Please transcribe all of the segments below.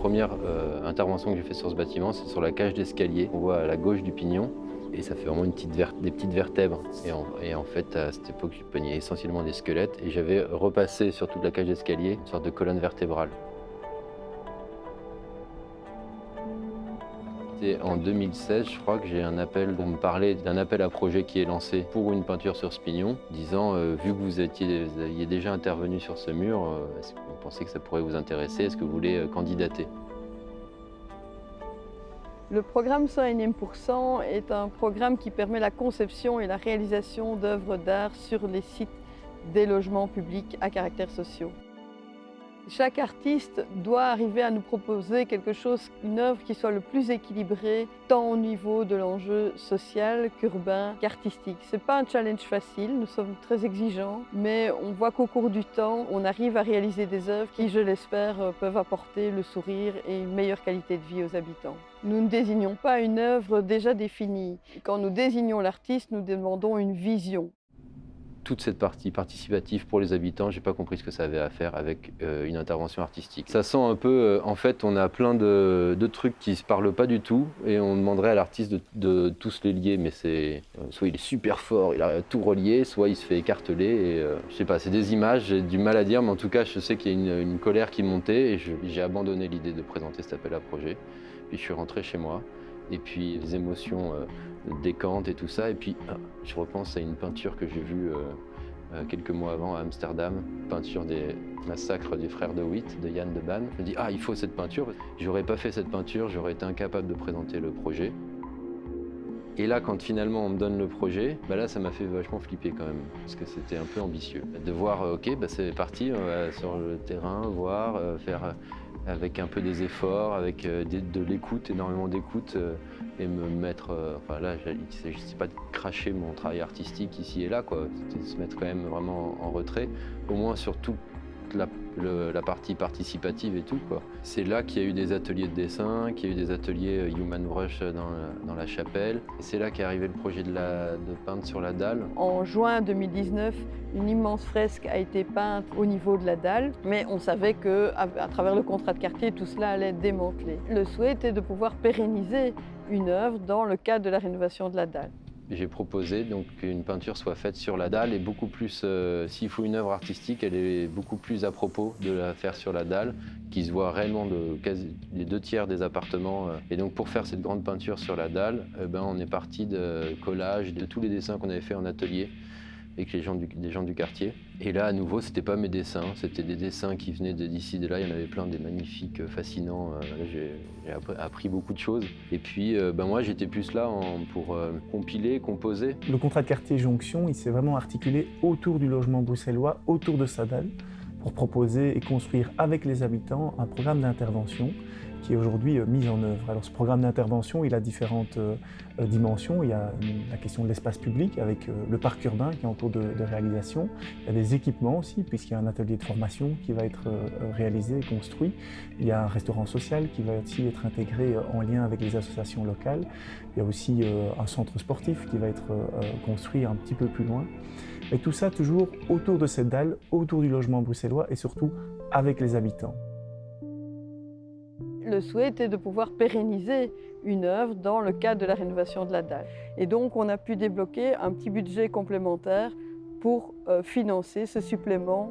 première intervention que j'ai faite sur ce bâtiment, c'est sur la cage d'escalier. On voit à la gauche du pignon. Et ça fait vraiment des petites vertèbres. Et en fait, à cette époque, je peignais essentiellement des squelettes. Et j'avais repassé sur toute la cage d'escalier une sorte de colonne vertébrale. Et en 2016, je crois que j'ai un appel pour me parler d'un appel à projet qui est lancé pour une peinture sur ce pignon, disant vu que vous aviez déjà intervenu sur ce mur, est-ce que vous pensez que ça pourrait vous intéresser? Est-ce que vous voulez candidater? Le programme 101% est un programme qui permet la conception et la réalisation d'œuvres d'art sur les sites des logements publics à caractère social. Chaque artiste doit arriver à nous proposer quelque chose, une œuvre qui soit le plus équilibrée, tant au niveau de l'enjeu social qu'urbain qu'artistique. Ce n'est pas un challenge facile, nous sommes très exigeants, mais on voit qu'au cours du temps, on arrive à réaliser des œuvres qui, je l'espère, peuvent apporter le sourire et une meilleure qualité de vie aux habitants. Nous ne désignons pas une œuvre déjà définie. Quand nous désignons l'artiste, nous demandons une vision. Toute cette partie participative pour les habitants, j'ai pas compris ce que ça avait à faire avec une intervention artistique. Ça sent un peu, en fait, on a plein de trucs qui se parlent pas du tout et on demanderait à l'artiste de tous les lier, mais c'est soit il est super fort, il a tout relié, soit il se fait écarteler et je sais pas, c'est des images, j'ai du mal à dire, mais en tout cas, je sais qu'il y a une colère qui montait et j'ai abandonné l'idée de présenter cet appel à projet. Puis je suis rentré chez moi et puis les émotions décantent et tout ça. Et puis je repense à une peinture que j'ai vue quelques mois avant à Amsterdam, peinture des massacres des frères de Witt, de Jan de Ban. Je me dis, il faut cette peinture. J'aurais pas fait cette peinture, j'aurais été incapable de présenter le projet. Et là, quand finalement on me donne le projet, là ça m'a fait vachement flipper quand même, parce que c'était un peu ambitieux. De voir, ok, c'est parti, on va sur le terrain, voir, faire avec un peu des efforts, avec de l'écoute, énormément d'écoute, et me mettre, là, il ne s'agissait pas de cracher mon travail artistique ici et là, quoi. C'était de se mettre quand même vraiment en retrait, au moins sur toute la partie participative et tout, quoi. C'est là qu'il y a eu des ateliers de dessin, qu'il y a eu des ateliers Human Brush dans la chapelle. Et c'est là qu'est arrivé le projet de peindre sur la dalle. En juin 2019, une immense fresque a été peinte au niveau de la dalle, mais on savait qu'à travers le contrat de quartier, tout cela allait être démantelé. Le souhait était de pouvoir pérenniser une œuvre dans le cadre de la rénovation de la dalle. J'ai proposé donc qu'une peinture soit faite sur la dalle et beaucoup plus, s'il faut une œuvre artistique, elle est beaucoup plus à propos de la faire sur la dalle, qui se voit réellement les 2/3 des appartements. Et donc pour faire cette grande peinture sur la dalle, on est parti de collages, de tous les dessins qu'on avait fait en atelier avec des gens du quartier. Et là, à nouveau, c'était pas mes dessins, c'était des dessins qui venaient d'ici, de là. Il y en avait plein, des magnifiques, fascinants. J'ai appris beaucoup de choses. Et puis, moi, j'étais plus là pour compiler, composer. Le contrat de quartier Jonction, il s'est vraiment articulé autour du logement bruxellois, autour de sa dalle, pour proposer et construire avec les habitants un programme d'intervention qui est aujourd'hui mis en œuvre. Alors ce programme d'intervention, il a différentes dimensions. Il y a la question de l'espace public avec le parc urbain qui est en cours de réalisation. Il y a des équipements aussi, puisqu'il y a un atelier de formation qui va être réalisé et construit. Il y a un restaurant social qui va aussi être intégré en lien avec les associations locales. Il y a aussi un centre sportif qui va être construit un petit peu plus loin. Et tout ça toujours autour de cette dalle, autour du logement bruxellois et surtout avec les habitants. Le souhait était de pouvoir pérenniser une œuvre dans le cadre de la rénovation de la dalle. Et donc on a pu débloquer un petit budget complémentaire pour financer ce supplément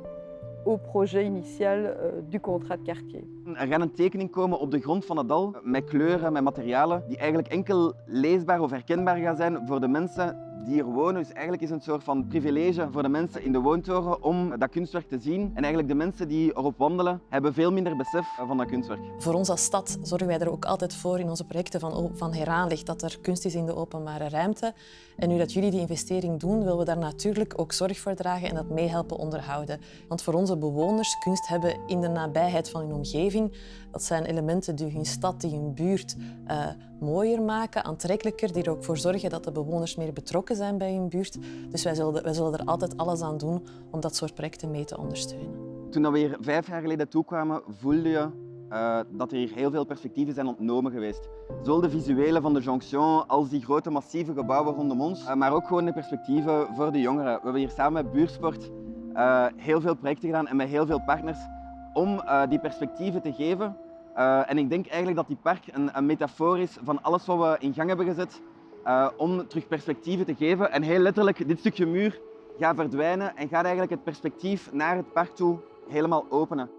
au projet initial du contrat de quartier. Er gaat een tekening komen op de grond van het dal met kleuren, met materialen die eigenlijk enkel leesbaar of herkenbaar gaan zijn voor de mensen die hier wonen. Dus eigenlijk is het een soort van privilege voor de mensen in de woontoren om dat kunstwerk te zien. En eigenlijk de mensen die erop wandelen hebben veel minder besef van dat kunstwerk. Voor ons als stad zorgen wij er ook altijd voor in onze projecten van Heraanlicht dat er kunst is in de openbare ruimte. En nu dat jullie die investering doen, willen we daar natuurlijk ook zorg voor dragen en dat meehelpen onderhouden. Want voor onze bewoners, kunst hebben in de nabijheid van hun omgeving, dat zijn elementen die hun stad, die hun buurt mooier maken, aantrekkelijker, die er ook voor zorgen dat de bewoners meer betrokken zijn bij hun buurt. Dus wij zullen er altijd alles aan doen om dat soort projecten mee te ondersteunen. Toen we hier 5 jaar geleden toekwamen, voelde je dat er hier heel veel perspectieven zijn ontnomen geweest. Zowel de visuele van de Jonction als die grote massieve gebouwen rondom ons, maar ook gewoon de perspectieven voor de jongeren. We hebben hier samen met Buurtsport heel veel projecten gedaan en met heel veel partners om die perspectieven te geven En ik denk eigenlijk dat die park een metafoor is van alles wat we in gang hebben gezet om terug perspectieven te geven. En heel letterlijk, dit stukje muur gaat verdwijnen en gaat eigenlijk het perspectief naar het parc toe helemaal openen.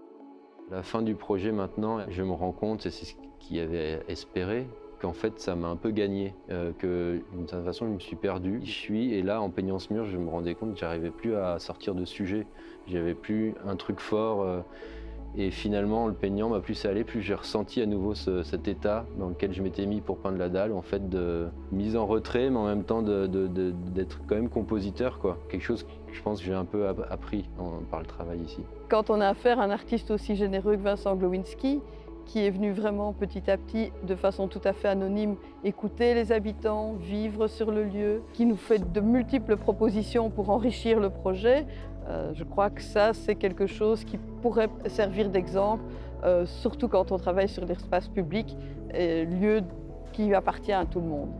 À la fin du projet maintenant, je me rends compte, et c'est ce qu'il avait espéré, qu'en fait ça m'a un peu gagné, que d'une certaine façon je me suis perdu. Je suis, et là en peignant ce mur, je me rendais compte que j'arrivais plus à sortir de sujet. J'avais plus un truc fort, et finalement le peignant m'a plus ça allait, plus j'ai ressenti à nouveau cet état dans lequel je m'étais mis pour peindre la dalle, en fait de mise en retrait, mais en même temps d'être quand même compositeur, quoi. Quelque chose que je pense que j'ai un peu appris par le travail ici. Quand on a affaire à un artiste aussi généreux que Vincent Glowinski, qui est venu vraiment petit à petit, de façon tout à fait anonyme, écouter les habitants, vivre sur le lieu, qui nous fait de multiples propositions pour enrichir le projet, je crois que ça, c'est quelque chose qui pourrait servir d'exemple, surtout quand on travaille sur l'espace public, lieu qui appartient à tout le monde.